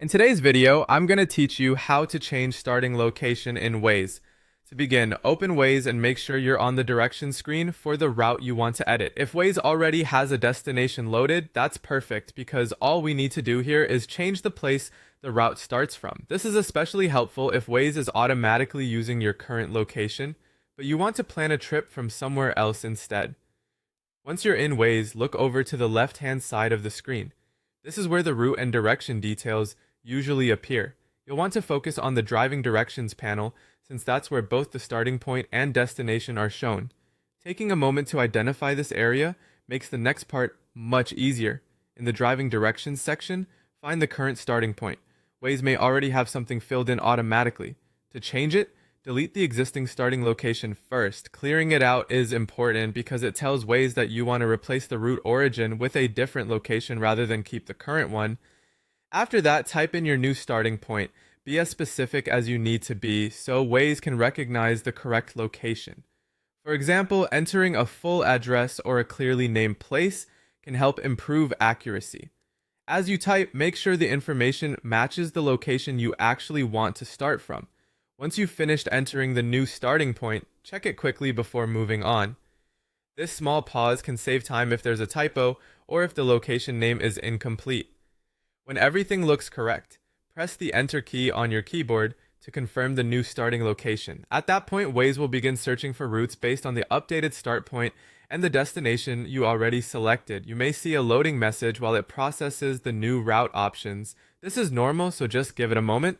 In today's video, I'm going to teach you how to change starting location in Waze. To begin, open Waze and make sure you're on the directions screen for the route you want to edit. If Waze already has a destination loaded, that's perfect because all we need to do here is change the place the route starts from. This is especially helpful if Waze is automatically using your current location, but you want to plan a trip from somewhere else instead. Once you're in Waze, look over to the left-hand side of the screen. This is where the route and direction details usually appear. You'll want to focus on the driving directions panel since that's where both the starting point and destination are shown. Taking a moment to identify this area makes the next part much easier. In the driving directions section, find the current starting point. Waze may already have something filled in automatically. To change it, delete the existing starting location first. Clearing it out is important because it tells Waze that you want to replace the route origin with a different location rather than keep the current one. After that, type in your new starting point. Be as specific as you need to be so Waze can recognize the correct location. For example, entering a full address or a clearly named place can help improve accuracy. As you type, make sure the information matches the location you actually want to start from. Once you've finished entering the new starting point, check it quickly before moving on. This small pause can save time if there's a typo or if the location name is incomplete. When everything looks correct, press the Enter key on your keyboard to confirm the new starting location. At that point, Waze will begin searching for routes based on the updated start point and the destination you already selected. You may see a loading message while it processes the new route options. This is normal, so just give it a moment.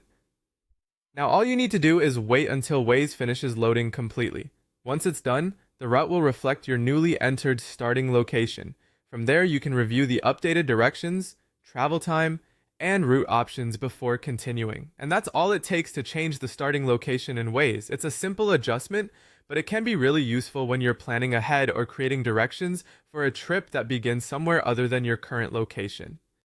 Now all you need to do is wait until Waze finishes loading completely. Once it's done, the route will reflect your newly entered starting location. From there, you can review the updated directions, travel time, and route options before continuing. And that's all it takes to change the starting location in Waze. It's a simple adjustment, but it can be really useful when you're planning ahead or creating directions for a trip that begins somewhere other than your current location.